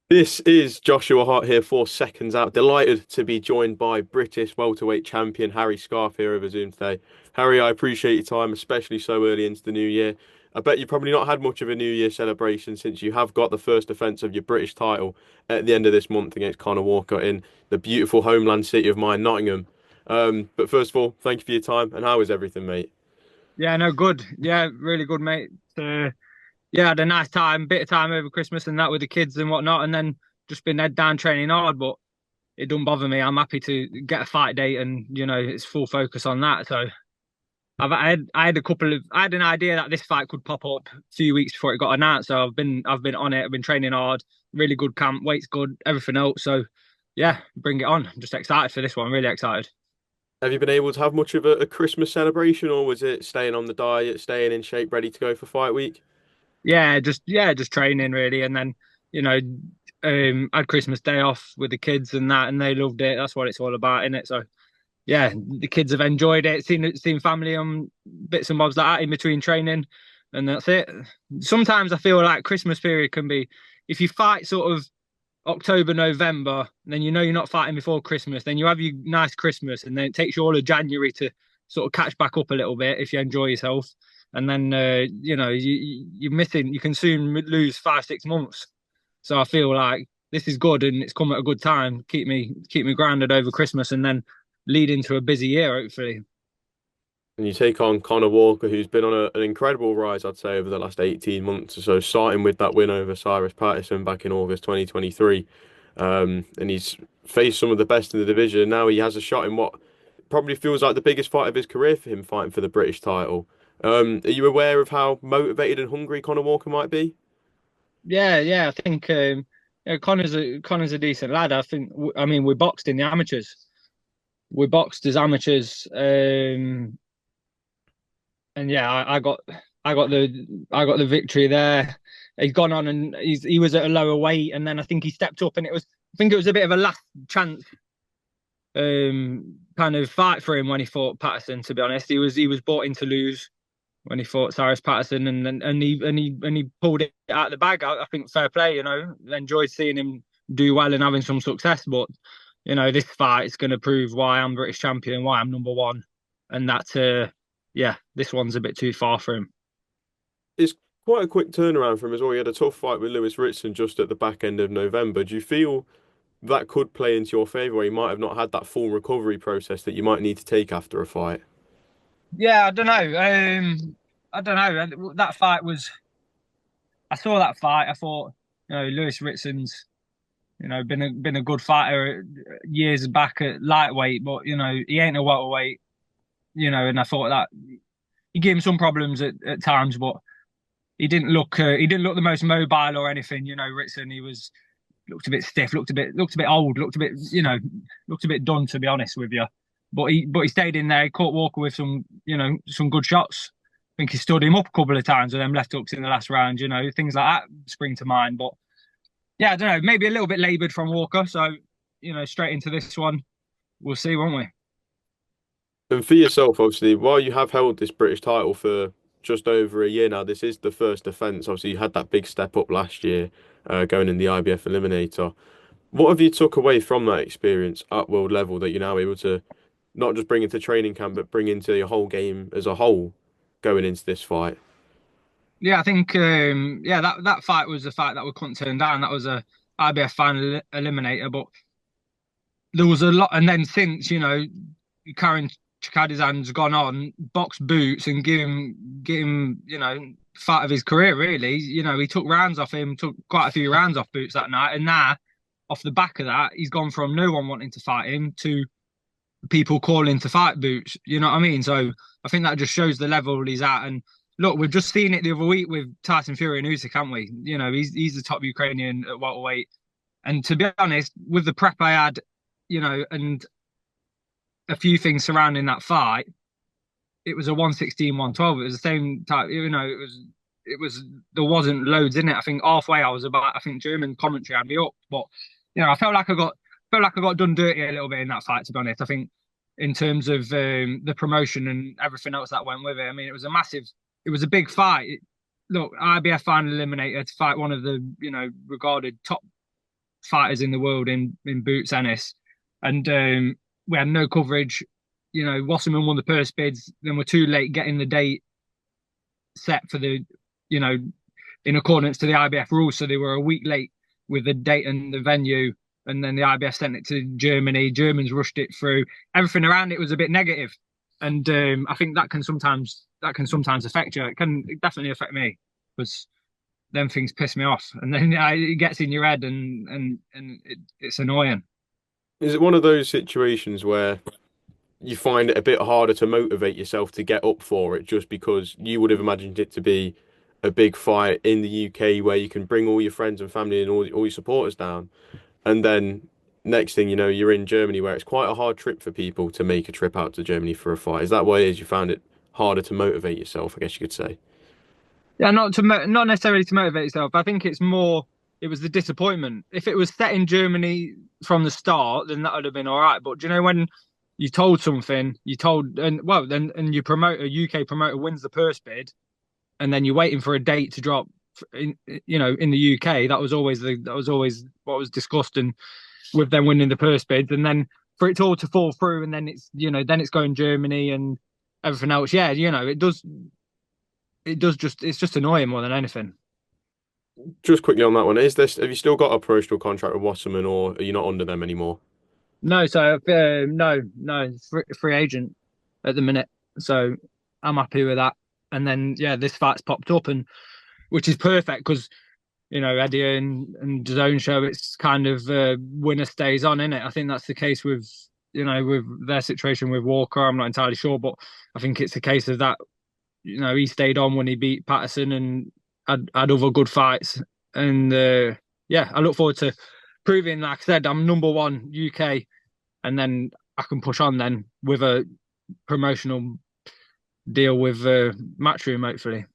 This is Joshua Hart here for Seconds Out. Delighted to be joined by British welterweight champion Harry Scarff here over Zoom today. Harry, I appreciate your time, especially so early into the new year. I bet you've probably not had much of a New Year celebration since you have got the first defence of your British title at the end of this month against Conah Walker in the beautiful homeland city of mine, Nottingham. But first of all, thank you for your time, and how is everything, mate? Yeah, no, good. Yeah, really good, mate. Yeah, had a nice time, bit of time over Christmas and that with the kids and whatnot, and then just been head down training hard. But it don't bother me. I'm happy to get a fight date, and it's full focus on that. So I had an idea that this fight could pop up a few weeks before it got announced. So I've been on it. I've been training hard. Really good camp, weight's good, everything else. So yeah, bring it on. I'm just excited for this one. Really excited. Have you been able to have much of a Christmas celebration, or was it staying on the diet, staying in shape, ready to go for fight week? Yeah, just training really, and then you know, had Christmas Day off with the kids and that, and they loved it. That's what it's all about, isn't it? So yeah, the kids have enjoyed it. Seen family on bits and bobs like that in between training, and that's it. Sometimes I feel like Christmas period can be, if you fight sort of October, November, then you're not fighting before Christmas. Then you have your nice Christmas, and then it takes you all of January to sort of catch back up a little bit if you enjoy yourself. And then you're missing. You can soon lose 5 6 months. So I feel like this is good, and it's come at a good time. Keep me grounded over Christmas, and then lead into a busy year hopefully. And you take on Conor Walker, who's been on an incredible rise, I'd say, over the last 18 months or so, starting with that win over Cyrus Patterson back in August 2023. And he's faced some of the best in the division. Now he has a shot in what probably feels like the biggest fight of his career for him, fighting for the British title. Are you aware of how motivated and hungry Conor Walker might be? Yeah. I think Connor's a decent lad. I mean we boxed in the amateurs. We boxed as amateurs. And yeah, I got the victory there. He's gone on and he was at a lower weight, and then I think he stepped up, and I think it was a bit of a last chance kind of fight for him when he fought Patterson. To be honest, he was bought in to lose when he fought Cyrus Patterson, and he pulled it out of the bag. I think fair play, enjoyed seeing him do well and having some success, but this fight is going to prove why I'm British champion, why I'm number one, and yeah, this one's a bit too far for him. It's quite a quick turnaround for him as well. He had a tough fight with Lewis Ritson just at the back end of November. Do you feel that could play into your favour, where you might have not had that full recovery process that you might need to take after a fight? Yeah, I don't know. I don't know. That fight was. I saw that fight. I thought, Lewis Ritson's, been a good fighter years back at lightweight, but he ain't a welterweight. And I thought that he gave him some problems at times, but he didn't look the most mobile or anything. Ritson, looked a bit stiff, looked a bit old, looked a bit done, to be honest with you. But he stayed in there. He caught Walker with some good shots. I think he stood him up a couple of times with them left hooks in the last round. Things like that spring to mind. But yeah, I don't know. Maybe a little bit laboured from Walker. So straight into this one, we'll see, won't we? And for yourself, obviously, while you have held this British title for just over a year now, this is the first defence. Obviously, you had that big step up last year, going in the IBF Eliminator. What have you took away from that experience at world level that you're now able to not just bring into training camp, but bring into your whole game as a whole going into this fight? Yeah, I think yeah, that fight was a fight that we couldn't turn down. That was a IBF final eliminator, but there was a lot. And then since Karen Chikadizan's gone on, box boots and give him fight of his career. Really, he took rounds off him, took quite a few rounds off boots that night, and now off the back of that, he's gone from no one wanting to fight him to people calling to fight boots. You know what I mean? So I think that just shows the level he's at. And look, we've just seen it the other week with Tyson Fury and Usyk, haven't we? He's the top Ukrainian at welterweight. And to be honest, with the prep I had, and a few things surrounding that fight, it was a 116, 112. It was the same type, it was there wasn't loads in it. I think halfway I think German commentary had me up, but I felt like I got done dirty a little bit in that fight, to be honest. I think in terms of the promotion and everything else that went with it. I mean, it was a big fight. Look, IBF final eliminator to fight one of the regarded top fighters in the world in Boots Ennis, and we had no coverage. You know, Wasserman won the purse bids, then we're too late getting the date set for the, you know, in accordance to the IBF rules. So they were a week late with the date and the venue. And then the IBF sent it to Germany. Germans rushed it through. Everything around it was a bit negative, and I think that can sometimes affect you. It can definitely affect me because then things piss me off, and then it gets in your head, and it's annoying. Is it one of those situations where you find it a bit harder to motivate yourself to get up for it just because you would have imagined it to be a big fight in the UK where you can bring all your friends and family and all your supporters down, and then next thing you know, you're in Germany where it's quite a hard trip for people to make a trip out to Germany for a fight. Is that what it is? You found it harder to motivate yourself, I guess you could say. Yeah, not necessarily to motivate yourself. I think it was the disappointment. If it was set in Germany from the start, then that would have been all right. But do you know when you told something, you told and well, then and you promote a UK promoter wins the purse bid, and then you're waiting for a date to drop in in the UK. That was always what was discussed, and with them winning the purse bids, and then for it all to fall through, and then it's going Germany and everything else. Yeah, it's just annoying more than anything. Just quickly on that one, have you still got a professional contract with Wasserman or are you not under them anymore? No, so no, free agent at the minute. So I'm happy with that. And then yeah, this fight's popped up, and which is perfect because Eddie and his own show. It's kind of winner stays on, isn't it? I think that's the case with with their situation with Walker. I'm not entirely sure, but I think it's a case of that. He stayed on when he beat Patterson and had other good fights. And yeah, I look forward to proving, like I said, I'm number one UK, and then I can push on then with a promotional deal with Matchroom, hopefully.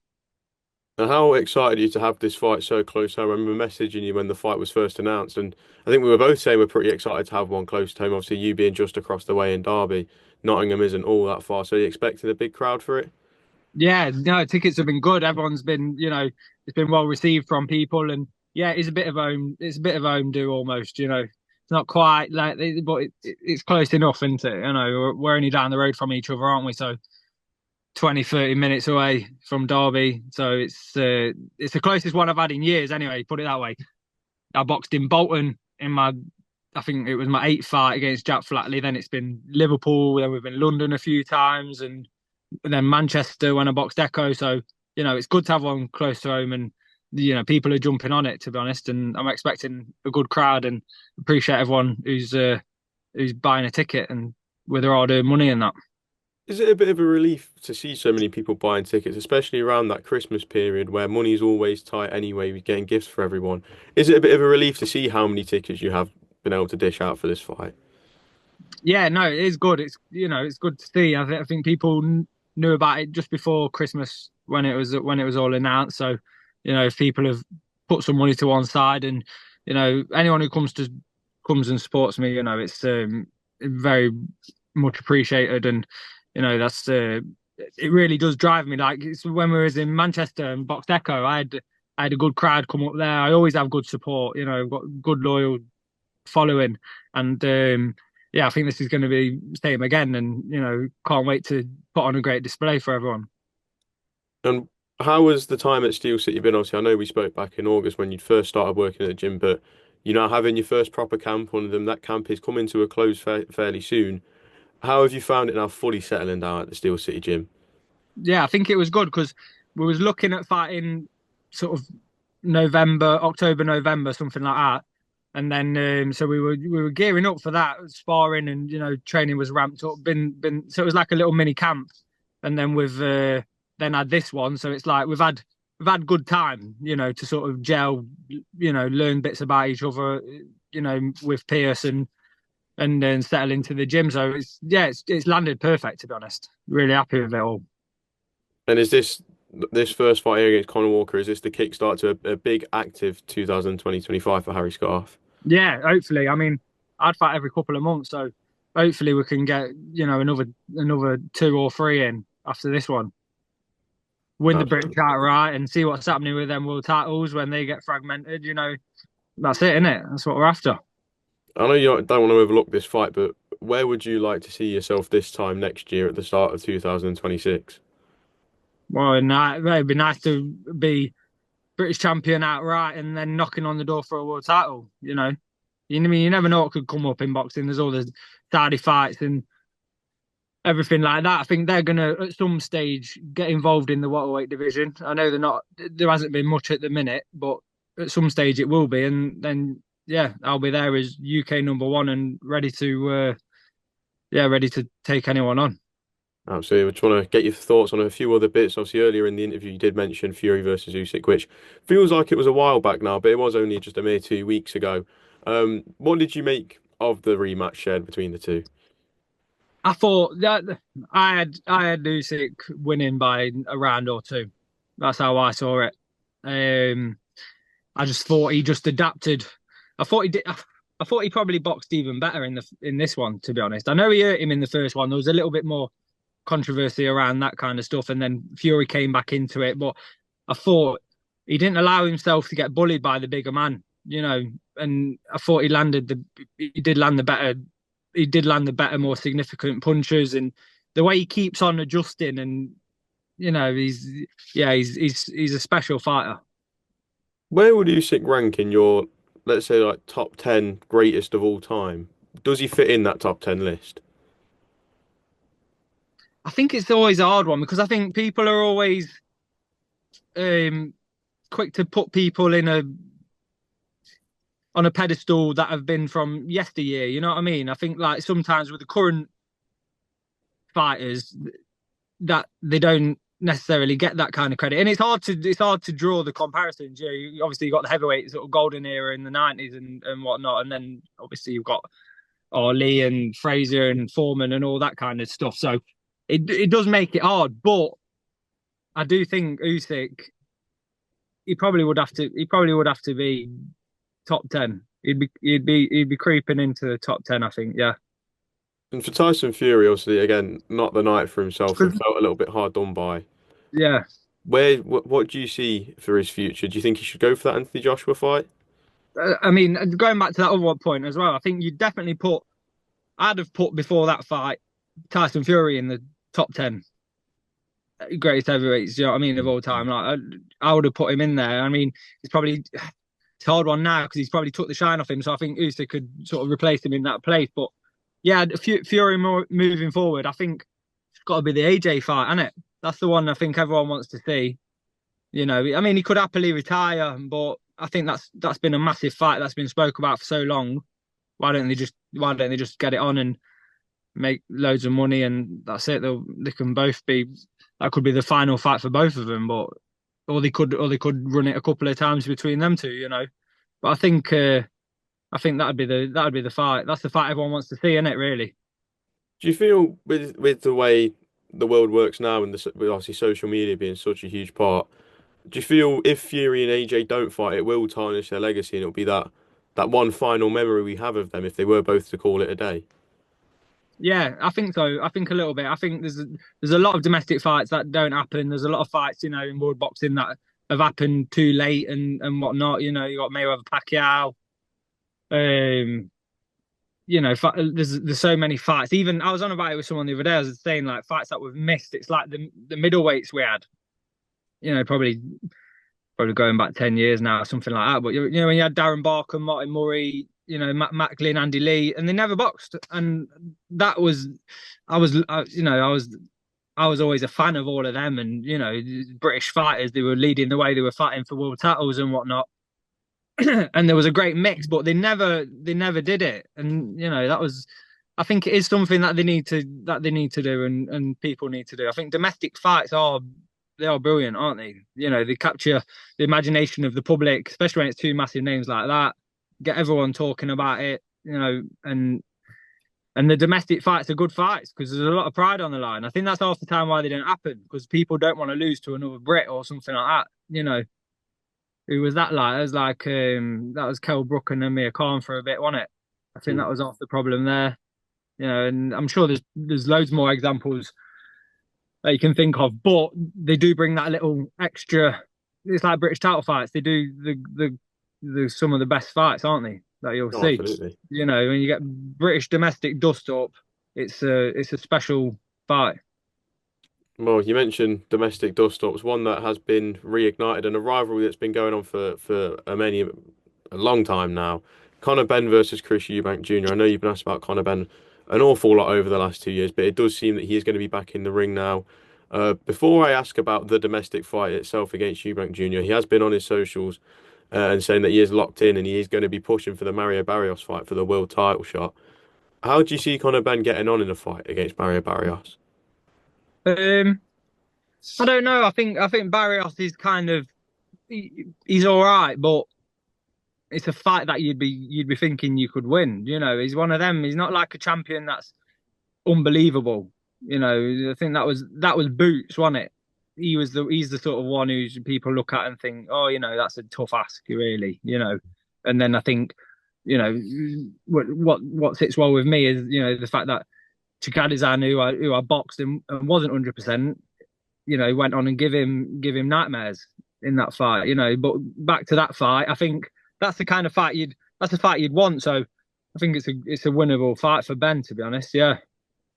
And how excited are you to have this fight so close? I remember messaging you when the fight was first announced, and I think we were both saying we're pretty excited to have one close to home. Obviously, you being just across the way in Derby, Nottingham isn't all that far, so you expecting a big crowd for it? Yeah, no, tickets have been good. Everyone's been, it's been well received from people, and yeah, it's a bit of home do almost. It's not quite like, but it's close enough, isn't it? We're only down the road from each other, aren't we? So 20, 30 minutes away from Derby. So it's the closest one I've had in years anyway, put it that way. I boxed in Bolton I think it was my eighth fight against Jack Flatley. Then it's been Liverpool, then we've been London a few times, and then Manchester when I boxed Echo. So, it's good to have one close to home, and people are jumping on it, to be honest. And I'm expecting a good crowd, and appreciate everyone who's buying a ticket and with their hard-earned money and that. Is it a bit of a relief to see so many people buying tickets, especially around that Christmas period where money's always tight anyway, with getting gifts for everyone? Is it a bit of a relief to see how many tickets you have been able to dish out for this fight? Yeah, no, it is good. It's good to see. I think people knew about it just before Christmas when it was all announced. So, if people have put some money to one side, and anyone who comes and supports me, it's very much appreciated, and that's it really does drive me. Like it's when we was in Manchester and boxed Echo, I had a good crowd come up there. I always have good support. I've got good loyal following, and yeah, I think this is going to be the same again, and can't wait to put on a great display for everyone. And how was the time at Steel City been? Obviously, I know we spoke back in August when you'd first started working at the gym, but you now having your first proper camp under them, that camp is coming to a close fairly soon. How have you found it now fully settling down at the Steel City gym? Yeah, I think it was good because we was looking at fighting sort of November, October, November, something like that. And then so we were gearing up for that, sparring, and training was ramped up. Been so it was like a little mini camp, and then we've then had this one. So it's like we've had good time, to sort of gel, learn bits about each other, with Pierce and then settle into the gym. So it's landed perfect, to be honest. Really happy with it all. And is this first fight here against Conah Walker, is this the kickstart to a big active 2020-25 for Harry Scarff? Yeah, hopefully. I mean, I'd fight every couple of months, so hopefully we can get another two or three in after this one. Win the British Absolutely. outright and see what's happening with them world titles when they get fragmented. that's it, innit? That's what we're after. I know you don't want to overlook this fight, but where would you like to see yourself this time next year at the start of 2026? Well, it'd be nice to be British champion outright and then knocking on the door for a world title. I mean, you never know what could come up in boxing. There's all the Saudi fights and everything like that. I think they're gonna at some stage get involved in the welterweight division. I know they're not. There hasn't been much at the minute, but at some stage it will be. And then yeah, I'll be there as UK number one and ready to take anyone on. Absolutely. I just want to get your thoughts on a few other bits. Obviously, earlier in the interview, you did mention Fury versus Usyk, which feels like it was a while back now, but it was only just a mere 2 weeks ago. What did you make of the rematch shared between the two? I thought that I had Usyk winning by a round or two. That's how I saw it. I just thought he just adapted. I thought he did. I thought he probably boxed even better in this one. To be honest, I know he hurt him in the first one. There was a little bit more controversy around that kind of stuff, and then Fury came back into it. But I thought he didn't allow himself to get bullied by the bigger man. And I thought he did land the better. He did land the better, more significant punches, and the way he keeps on adjusting, and he's a special fighter. Where would Usyk rank in your, let's say, like top 10 greatest of all time? Does he fit in that top 10 list? I think it's always a hard one because I think people are always um, quick to put people on a pedestal that have been from yesteryear. You know what I mean? I think like sometimes with the current fighters that they don't necessarily get that kind of credit, and it's hard to draw the comparisons. Obviously you got the heavyweight sort of golden era in the '90s and whatnot, and then obviously you've got Lee and Fraser and Foreman and all that kind of stuff. So it does make it hard, but I do think Usyk he probably would have to be top 10. He'd be creeping into the top 10, I think. Yeah. And for Tyson Fury, obviously, again, not the night for himself and felt a little bit hard done by. Yeah. What do you see for his future? Do you think he should go for that Anthony Joshua fight? I mean, going back to that other point as well, I think you definitely I'd have put before that fight Tyson Fury in the top 10 greatest heavyweights, you know what I mean, of all time. Like, I would have put him in there. I mean, it's a hard one now because he's probably took the shine off him. So I think Usyk could sort of replace him in that place. But yeah, Fury moving forward, I think it's got to be the AJ fight, isn't it? That's the one I think everyone wants to see. I mean, he could happily retire, but I think that's been a massive fight that's been spoke about for so long. Why don't they just get it on and make loads of money and that's it? They can both be. That could be the final fight for both of them, but or they could run it a couple of times between them two. But I think that'd be the fight. That's the fight everyone wants to see, isn't it? Really. Do you feel with the way the world works now and with obviously social media being such a huge part, do you feel if Fury and AJ don't fight, it will tarnish their legacy and it'll be that one final memory we have of them if they were both to call it a day? Yeah, I think so. I think a little bit. I think there's a lot of domestic fights that don't happen. There's a lot of fights, in world boxing that have happened too late and whatnot. You got Mayweather Pacquiao. Um, there's so many fights. Even I was on about it with someone the other day. I was saying like fights that we've missed. It's like the middleweights we had. Probably going back 10 years now, something like that. But when you had Darren Barker, Martin Murray, Matt Macklin, Andy Lee, and they never boxed, and that was, I was always a fan of all of them, and British fighters, they were leading the way, they were fighting for world titles and whatnot, and there was a great mix, but they never did it, and that was. I think it is something that they need to do, and people need to do. I think domestic fights they are brilliant, aren't they? They capture the imagination of the public, especially when it's two massive names like that. Get everyone talking about it, and the domestic fights are good fights because there's a lot of pride on the line. I think that's half the time why they don't happen because people don't want to lose to another Brit or something like that. Who was that like? It was like that was Kell Brook and Amir Khan for a bit, wasn't it? I think that was half the problem there. And I'm sure there's loads more examples that you can think of, but they do bring that little extra. It's like British title fights. They do some of the best fights, aren't they? That you'll Oh, see. absolutely. You know, when you get British domestic dust up, it's a special fight. Well, you mentioned domestic dust-ups, one that has been reignited and a rivalry that's been going on for a long time now. Conor Benn versus Chris Eubank Jr. I know you've been asked about Conor Benn an awful lot over the last 2 years, but it does seem that he is going to be back in the ring now. Before I ask about the domestic fight itself against Eubank Jr., he has been on his socials and saying that he is locked in and he is going to be pushing for the Mario Barrios fight for the world title shot. How do you see Conor Benn getting on in a fight against Mario Barrios? Um, I don't know. I think Barrios is kind of he's all right, but it's a fight that you'd be thinking you could win. You know, he's one of them. He's not like a champion that's unbelievable. You know, I think that was Boots, wasn't it? He's the sort of one who's people look at and think, oh, that's a tough ask, really. And then I think, what sits well with me is the fact that Chikadizan, who I boxed and wasn't 100%, went on and give him nightmares in that fight. But back to that fight, I think that's the kind of fight you'd want. So I think it's a winnable fight for Ben, to be honest. Yeah.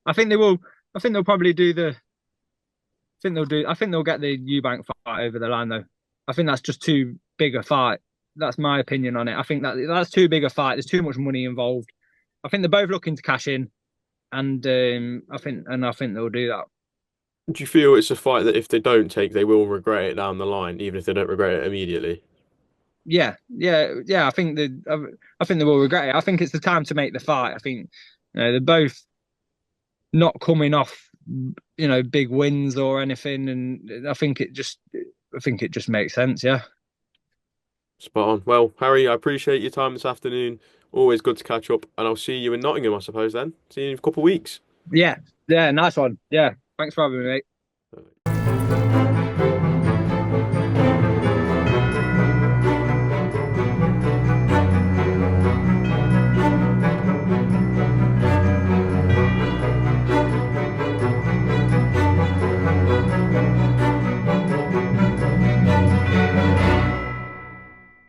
I think they will. I think they'll probably do the. I think they'll get the Eubank fight over the line though. I think that's just too big a fight. That's my opinion on it. I think that's too big a fight. There's too much money involved. I think they're both looking to cash in, and I think they'll do that. Do you feel it's a fight that if they don't take, they will regret it down the line, even if they don't regret it immediately? Yeah, yeah, yeah. I think they will regret it. I think it's the time to make the fight. I think they're both not coming off big wins or anything, and I think it just makes sense. Yeah, Spot on. Well, Harry, I appreciate your time this afternoon. Always good to catch up, and I'll see you in Nottingham, I suppose, then. See you in a couple of weeks. yeah, yeah. Nice one. Yeah, thanks for having me, mate.